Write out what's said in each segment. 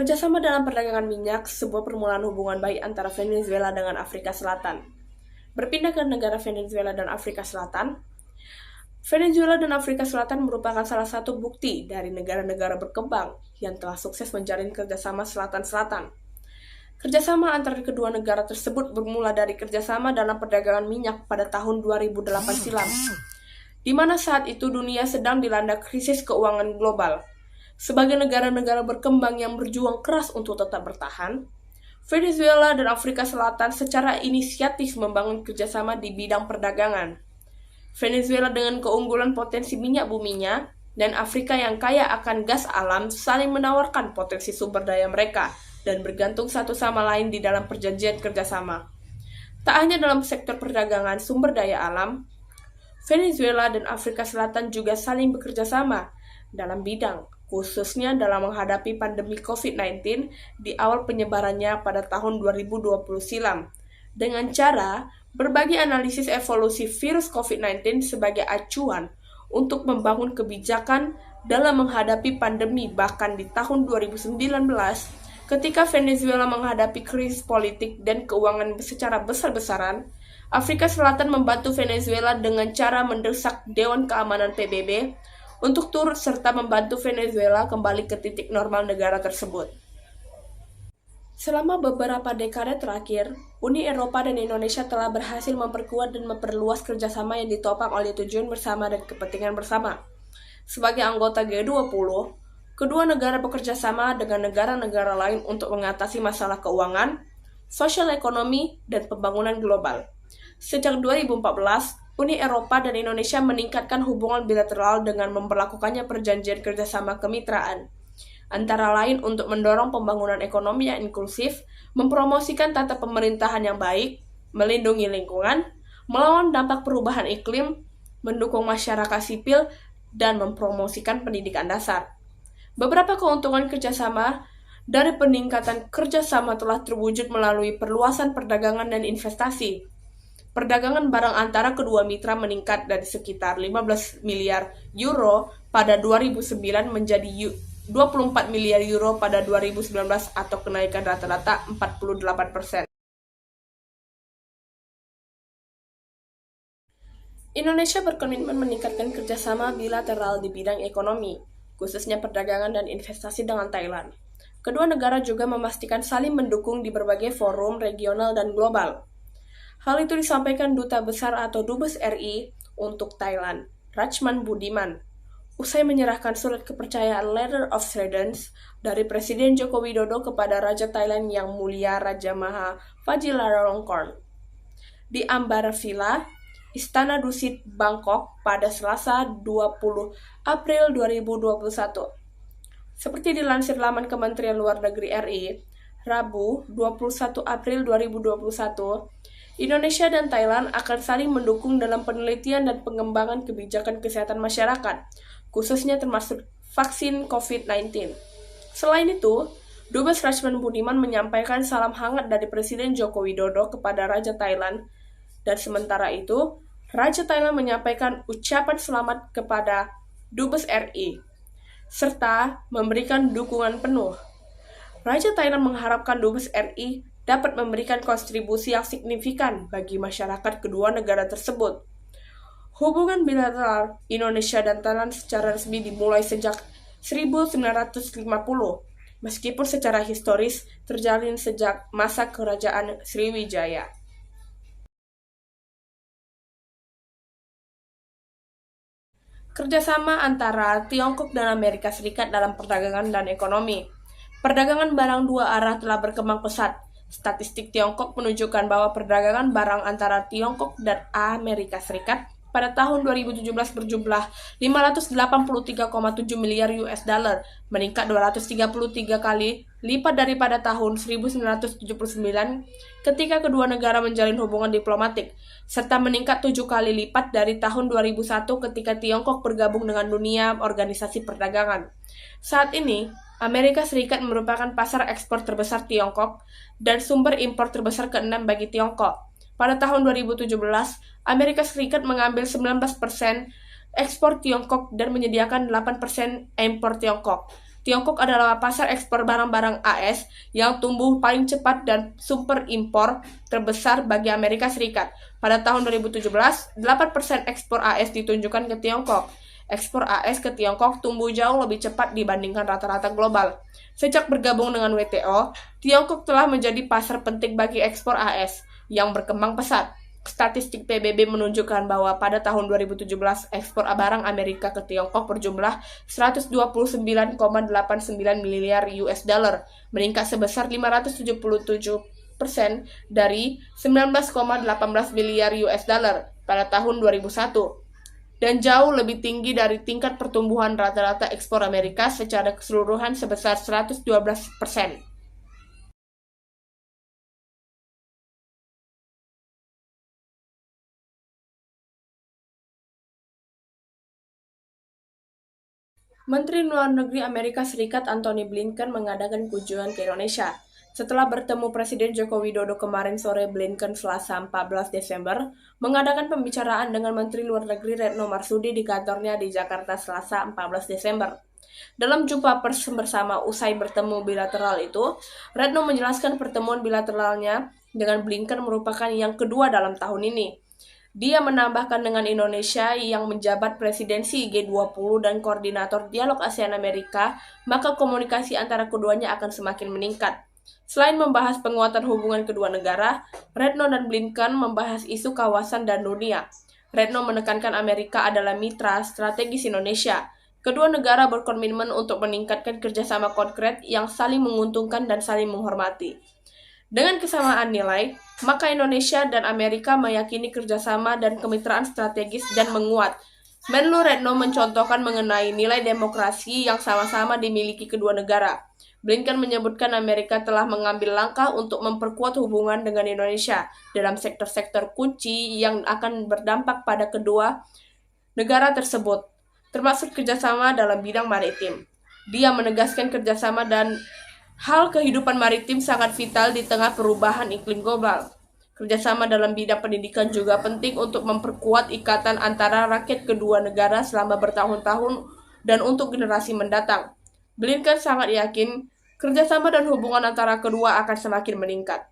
Kerjasama dalam perdagangan minyak, sebuah permulaan hubungan baik antara Venezuela dengan Afrika Selatan. Berpindah ke negara Venezuela dan Afrika Selatan, Venezuela dan Afrika Selatan merupakan salah satu bukti dari negara-negara berkembang yang telah sukses menjalin kerjasama selatan-selatan. Kerjasama antara kedua negara tersebut bermula dari kerjasama dalam perdagangan minyak pada tahun 2008 silam, di mana saat itu dunia sedang dilanda krisis keuangan global. Sebagai negara-negara berkembang yang berjuang keras untuk tetap bertahan, Venezuela dan Afrika Selatan secara inisiatif membangun kerjasama di bidang perdagangan. Venezuela dengan keunggulan potensi minyak buminya, dan Afrika yang kaya akan gas alam saling menawarkan potensi sumber daya mereka dan bergantung satu sama lain di dalam perjanjian kerjasama. Tak hanya dalam sektor perdagangan sumber daya alam, Venezuela dan Afrika Selatan juga saling bekerja sama dalam bidang, khususnya dalam menghadapi pandemi COVID-19 di awal penyebarannya pada tahun 2020 silam, dengan cara berbagi analisis evolusi virus COVID-19 sebagai acuan untuk membangun kebijakan dalam menghadapi pandemi. Bahkan di tahun 2019, ketika Venezuela menghadapi krisis politik dan keuangan secara besar-besaran, Afrika Selatan membantu Venezuela dengan cara mendesak Dewan Keamanan PBB untuk turut serta membantu Venezuela kembali ke titik normal negara tersebut. Selama beberapa dekade terakhir, Uni Eropa dan Indonesia telah berhasil memperkuat dan memperluas kerjasama yang ditopang oleh tujuan bersama dan kepentingan bersama. Sebagai anggota G20, kedua negara bekerja sama dengan negara-negara lain untuk mengatasi masalah keuangan, sosial ekonomi, dan pembangunan global. Sejak 2014, Uni Eropa dan Indonesia meningkatkan hubungan bilateral dengan memperlakukannya perjanjian kerjasama kemitraan, antara lain untuk mendorong pembangunan ekonomi yang inklusif, mempromosikan tata pemerintahan yang baik, melindungi lingkungan, melawan dampak perubahan iklim, mendukung masyarakat sipil, dan mempromosikan pendidikan dasar. Beberapa keuntungan kerjasama dari peningkatan kerjasama telah terwujud melalui perluasan perdagangan dan investasi. Perdagangan barang antara kedua mitra meningkat dari sekitar 15 miliar euro pada 2009 menjadi 24 miliar euro pada 2019 atau kenaikan rata-rata 48%. Indonesia berkomitmen meningkatkan kerjasama bilateral di bidang ekonomi, khususnya perdagangan dan investasi dengan Thailand. Kedua negara juga memastikan saling mendukung di berbagai forum regional dan global. Hal itu disampaikan Duta Besar atau Dubes RI untuk Thailand, Rachman Budiman, usai menyerahkan surat kepercayaan Letter of Credence dari Presiden Joko Widodo kepada Raja Thailand Yang Mulia Raja Maha Vajiralongkorn di Ambara Villa, Istana Dusit, Bangkok pada Selasa 20 April 2021. Seperti dilansir laman Kementerian Luar Negeri RI, Rabu 21 April 2021, Indonesia dan Thailand akan saling mendukung dalam penelitian dan pengembangan kebijakan kesehatan masyarakat, khususnya termasuk vaksin COVID-19. Selain itu, Dubes Rachman Budiman menyampaikan salam hangat dari Presiden Joko Widodo kepada Raja Thailand, dan sementara itu, Raja Thailand menyampaikan ucapan selamat kepada Dubes RI, serta memberikan dukungan penuh. Raja Thailand mengharapkan Dubes RI dapat memberikan kontribusi yang signifikan bagi masyarakat kedua negara tersebut. Hubungan bilateral Indonesia dan Thailand secara resmi dimulai sejak 1950, meskipun secara historis terjalin sejak masa Kerajaan Sriwijaya. Kerjasama antara Tiongkok dan Amerika Serikat dalam perdagangan dan ekonomi. Perdagangan barang dua arah telah berkembang pesat. Statistik Tiongkok menunjukkan bahwa perdagangan barang antara Tiongkok dan Amerika Serikat pada tahun 2017 berjumlah 583,7 miliar US dollar, meningkat 233 kali lipat daripada tahun 1979 ketika kedua negara menjalin hubungan diplomatik, serta meningkat 7 kali lipat dari tahun 2001 ketika Tiongkok bergabung dengan Dunia Organisasi Perdagangan. Saat ini, Amerika Serikat merupakan pasar ekspor terbesar Tiongkok dan sumber impor terbesar ke-6 bagi Tiongkok. Pada tahun 2017, Amerika Serikat mengambil 19% ekspor Tiongkok dan menyediakan 8% impor Tiongkok. Tiongkok adalah pasar ekspor barang-barang AS yang tumbuh paling cepat dan sumber impor terbesar bagi Amerika Serikat. Pada tahun 2017, 8% ekspor AS ditunjukkan ke Tiongkok. Ekspor AS ke Tiongkok tumbuh jauh lebih cepat dibandingkan rata-rata global. Sejak bergabung dengan WTO, Tiongkok telah menjadi pasar penting bagi ekspor AS yang berkembang pesat. Statistik PBB menunjukkan bahwa pada tahun 2017, ekspor barang Amerika ke Tiongkok berjumlah 129,89 miliar US dollar, meningkat sebesar 577% dari 19,18 miliar US dollar pada tahun 2001, dan jauh lebih tinggi dari tingkat pertumbuhan rata-rata ekspor Amerika secara keseluruhan sebesar 112%. Menteri Luar Negeri Amerika Serikat Antony Blinken mengadakan kunjungan ke Indonesia. Setelah bertemu Presiden Joko Widodo kemarin sore, Blinken Selasa 14 Desember mengadakan pembicaraan dengan Menteri Luar Negeri Retno Marsudi di kantornya di Jakarta Selasa 14 Desember. Dalam jumpa pers bersama usai bertemu bilateral itu, Retno menjelaskan pertemuan bilateralnya dengan Blinken merupakan yang kedua dalam tahun ini. Dia menambahkan dengan Indonesia yang menjabat presidensi G20 dan koordinator dialog ASEAN-Amerika, maka komunikasi antara keduanya akan semakin meningkat. Selain membahas penguatan hubungan kedua negara, Retno dan Blinken membahas isu kawasan dan dunia. Retno menekankan Amerika adalah mitra strategis Indonesia. Kedua negara berkomitmen untuk meningkatkan kerjasama konkret yang saling menguntungkan dan saling menghormati. Dengan kesamaan nilai, maka Indonesia dan Amerika meyakini kerjasama dan kemitraan strategis dan menguat. Menlu Retno mencontohkan mengenai nilai demokrasi yang sama-sama dimiliki kedua negara. Blinken menyebutkan Amerika telah mengambil langkah untuk memperkuat hubungan dengan Indonesia dalam sektor-sektor kunci yang akan berdampak pada kedua negara tersebut, termasuk kerjasama dalam bidang maritim. Dia menegaskan kerjasama dan hal kehidupan maritim sangat vital di tengah perubahan iklim global. Kerjasama dalam bidang pendidikan juga penting untuk memperkuat ikatan antara rakyat kedua negara selama bertahun-tahun dan untuk generasi mendatang. Blinken sangat yakin kerjasama dan hubungan antara kedua akan semakin meningkat.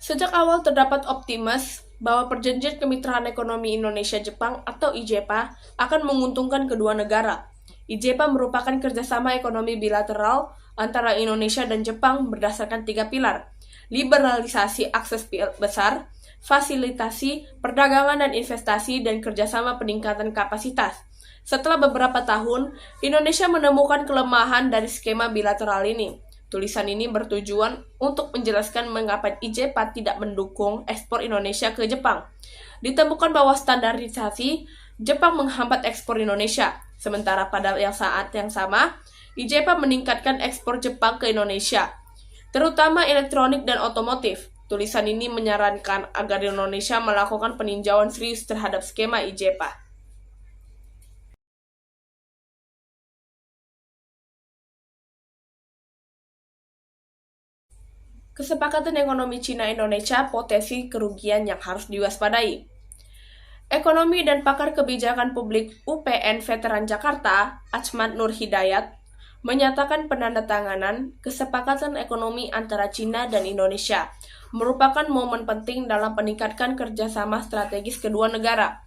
Sejak awal terdapat optimis bahwa perjanjian kemitraan ekonomi Indonesia-Jepang atau IJEPA akan menguntungkan kedua negara. IJEPA merupakan kerjasama ekonomi bilateral antara Indonesia dan Jepang berdasarkan 3 pilar: liberalisasi akses besar, fasilitasi perdagangan dan investasi, dan kerjasama peningkatan kapasitas. Setelah beberapa tahun, Indonesia menemukan kelemahan dari skema bilateral ini. Tulisan ini bertujuan untuk menjelaskan mengapa IJEPA tidak mendukung ekspor Indonesia ke Jepang. Ditemukan bahwa standarisasi Jepang menghambat ekspor Indonesia, sementara pada saat yang sama, IJEPA meningkatkan ekspor Jepang ke Indonesia, terutama elektronik dan otomotif. Tulisan ini menyarankan agar Indonesia melakukan peninjauan serius terhadap skema IJEPA. Kesepakatan ekonomi Cina-Indonesia potensi kerugian yang harus diwaspadai. Ekonomi dan pakar kebijakan publik UPN Veteran Jakarta, Achmad Nur Hidayat, menyatakan penandatanganan kesepakatan ekonomi antara Cina dan Indonesia merupakan momen penting dalam meningkatkan kerjasama strategis kedua negara.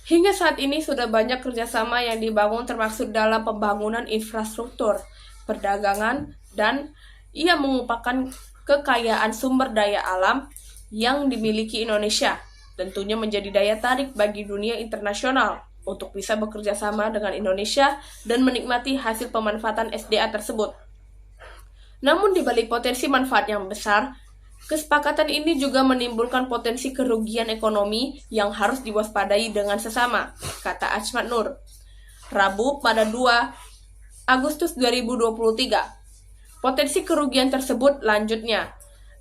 Hingga saat ini sudah banyak kerjasama yang dibangun termasuk dalam pembangunan infrastruktur, perdagangan, dan ia mengupakan kekayaan sumber daya alam yang dimiliki Indonesia, tentunya menjadi daya tarik bagi dunia internasional untuk bisa bekerja sama dengan Indonesia dan menikmati hasil pemanfaatan SDA tersebut. Namun di balik potensi manfaat yang besar, kesepakatan ini juga menimbulkan potensi kerugian ekonomi yang harus diwaspadai dengan sesama, kata Achmad Nur. Rabu pada 2 Agustus 2023. Potensi kerugian tersebut lanjutnya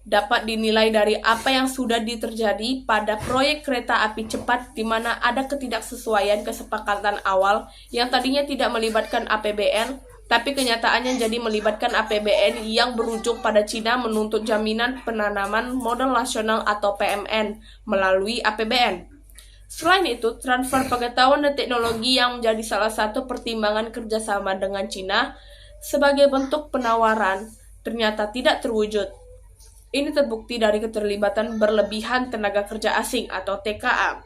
dapat dinilai dari apa yang sudah terjadi pada proyek kereta api cepat di mana ada ketidaksesuaian kesepakatan awal yang tadinya tidak melibatkan APBN, tapi kenyataannya jadi melibatkan APBN yang berujung pada Cina menuntut jaminan penanaman modal nasional atau PMN melalui APBN. Selain itu, transfer pengetahuan dan teknologi yang menjadi salah satu pertimbangan kerjasama dengan Cina sebagai bentuk penawaran ternyata tidak terwujud. Ini terbukti dari keterlibatan berlebihan tenaga kerja asing atau TKA.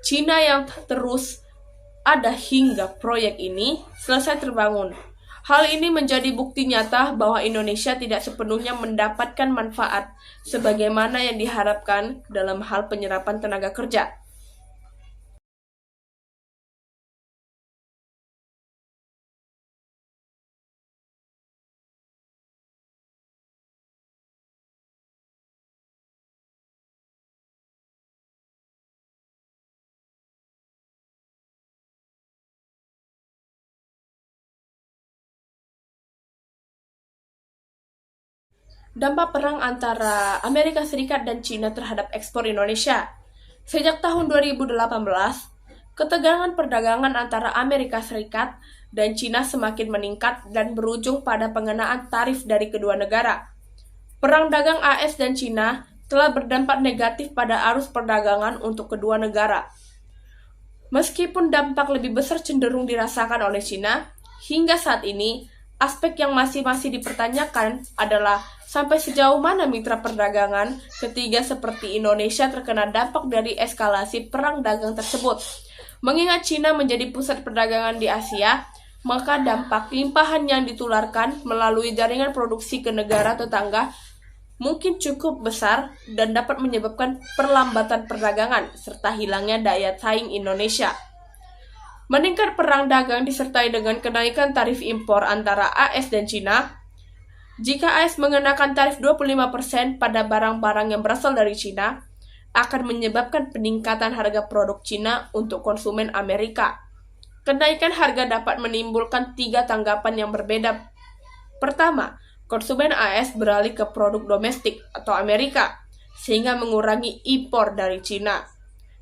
Cina yang terus ada hingga proyek ini selesai terbangun. Hal ini menjadi bukti nyata bahwa Indonesia tidak sepenuhnya mendapatkan manfaat sebagaimana yang diharapkan dalam hal penyerapan tenaga kerja. Dampak perang antara Amerika Serikat dan Cina terhadap ekspor Indonesia. Sejak tahun 2018, ketegangan perdagangan antara Amerika Serikat dan Cina semakin meningkat dan berujung pada pengenaan tarif dari kedua negara. Perang dagang AS dan Cina telah berdampak negatif pada arus perdagangan untuk kedua negara. Meskipun dampak lebih besar cenderung dirasakan oleh Cina, hingga saat ini, aspek yang masih dipertanyakan adalah sampai sejauh mana mitra perdagangan ketiga seperti Indonesia terkena dampak dari eskalasi perang dagang tersebut. Mengingat Cina menjadi pusat perdagangan di Asia, maka dampak limpahan yang ditularkan melalui jaringan produksi ke negara tetangga mungkin cukup besar dan dapat menyebabkan perlambatan perdagangan serta hilangnya daya saing Indonesia. Meningkat perang dagang disertai dengan kenaikan tarif impor antara AS dan Cina. Jika AS mengenakan tarif 25% pada barang-barang yang berasal dari Cina, akan menyebabkan peningkatan harga produk Cina untuk konsumen Amerika. Kenaikan harga dapat menimbulkan 3 tanggapan yang berbeda. Pertama, konsumen AS beralih ke produk domestik atau Amerika, sehingga mengurangi impor dari Cina.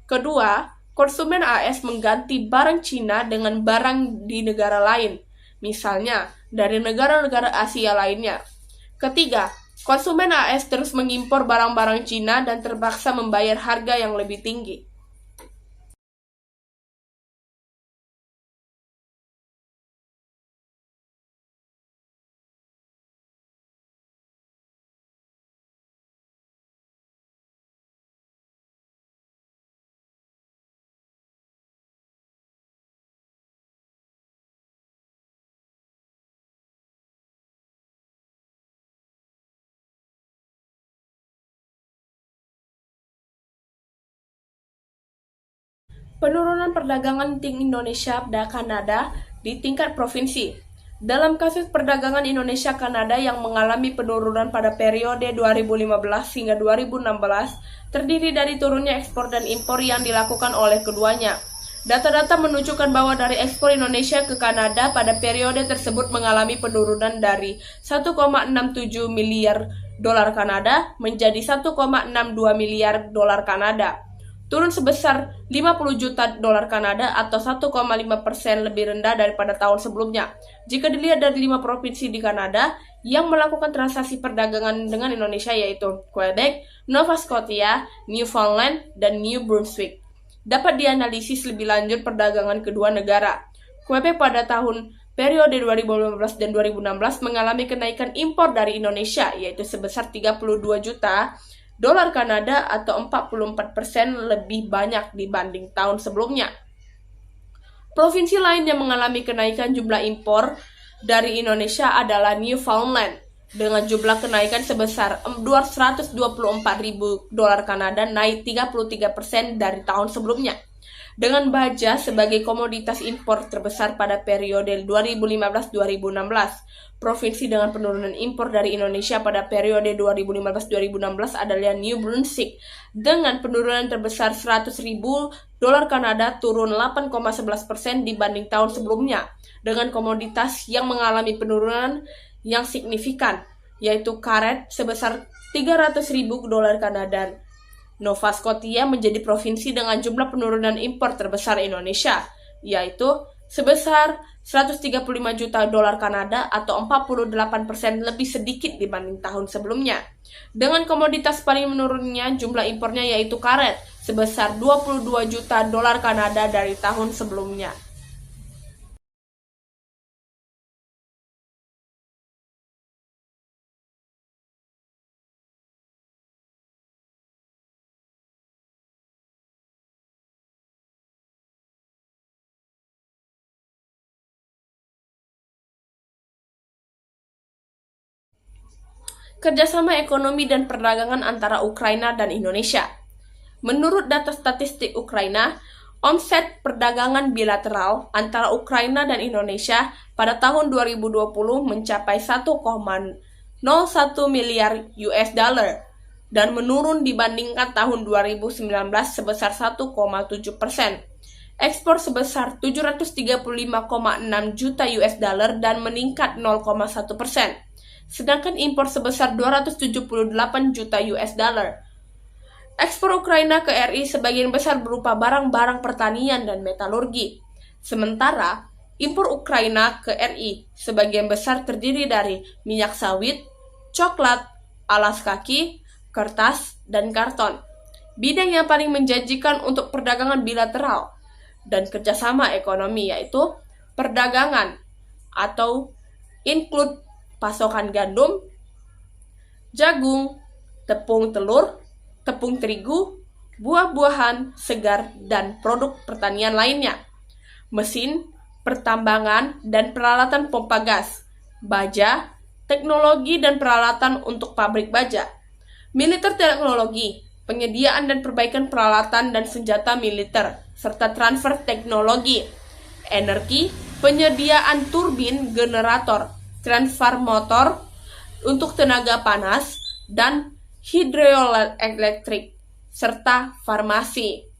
Kedua, konsumen AS mengganti barang Cina dengan barang di negara lain, misalnya dari negara-negara Asia lainnya. Ketiga, konsumen AS terus mengimpor barang-barang Cina dan terpaksa membayar harga yang lebih tinggi. Penurunan perdagangan Indonesia dan Kanada di tingkat provinsi. Dalam kasus perdagangan Indonesia-Kanada yang mengalami penurunan pada periode 2015 hingga 2016, terdiri dari turunnya ekspor dan impor yang dilakukan oleh keduanya. Data-data menunjukkan bahwa dari ekspor Indonesia ke Kanada pada periode tersebut mengalami penurunan dari 1,67 miliar dolar Kanada menjadi 1,62 miliar dolar Kanada. Turun sebesar 50 juta dolar Kanada atau 1,5% lebih rendah daripada tahun sebelumnya. Jika dilihat dari 5 provinsi di Kanada yang melakukan transaksi perdagangan dengan Indonesia yaitu Quebec, Nova Scotia, Newfoundland, dan New Brunswick. Dapat dianalisis lebih lanjut perdagangan kedua negara. Quebec pada tahun periode 2015 dan 2016 mengalami kenaikan impor dari Indonesia yaitu sebesar 32 juta dolar Kanada atau 44% lebih banyak dibanding tahun sebelumnya. Provinsi lain yang mengalami kenaikan jumlah impor dari Indonesia adalah Newfoundland dengan jumlah kenaikan sebesar 224 ribu dolar Kanada, naik 33% dari tahun sebelumnya. Dengan baja sebagai komoditas impor terbesar pada periode 2015-2016, provinsi dengan penurunan impor dari Indonesia pada periode 2015-2016 adalah New Brunswick dengan penurunan terbesar 100 ribu dolar Kanada, turun 8,11% dibanding tahun sebelumnya, dengan komoditas yang mengalami penurunan yang signifikan, yaitu karet sebesar 300 ribu dolar Kanada. Nova Scotia menjadi provinsi dengan jumlah penurunan impor terbesar Indonesia, yaitu sebesar 135 juta dolar Kanada atau 48% lebih sedikit dibanding tahun sebelumnya. Dengan komoditas paling menurunnya jumlah impornya yaitu karet sebesar 22 juta dolar Kanada dari tahun sebelumnya. Kerjasama ekonomi dan perdagangan antara Ukraina dan Indonesia. Menurut data statistik Ukraina, omset perdagangan bilateral antara Ukraina dan Indonesia pada tahun 2020 mencapai 1,01 miliar US dollar dan menurun dibandingkan tahun 2019 sebesar 1,7%. Ekspor sebesar 735,6 juta US dollar dan meningkat 0,1%. Sedangkan impor sebesar 278 juta US dollar. Ekspor Ukraina ke RI sebagian besar berupa barang-barang pertanian dan metalurgi. Sementara, impor Ukraina ke RI sebagian besar terdiri dari minyak sawit, coklat, alas kaki, kertas, dan karton. Bidang yang paling menjanjikan untuk perdagangan bilateral dan kerjasama ekonomi yaitu perdagangan atau include pasokan gandum, jagung, tepung telur, tepung terigu, buah-buahan segar, dan produk pertanian lainnya, mesin, pertambangan, dan peralatan pompa gas, baja, teknologi dan peralatan untuk pabrik baja, militer teknologi, penyediaan dan perbaikan peralatan dan senjata militer, serta transfer teknologi, energi, penyediaan turbin generator, transformator untuk tenaga panas, dan hidroelektrik, serta farmasi.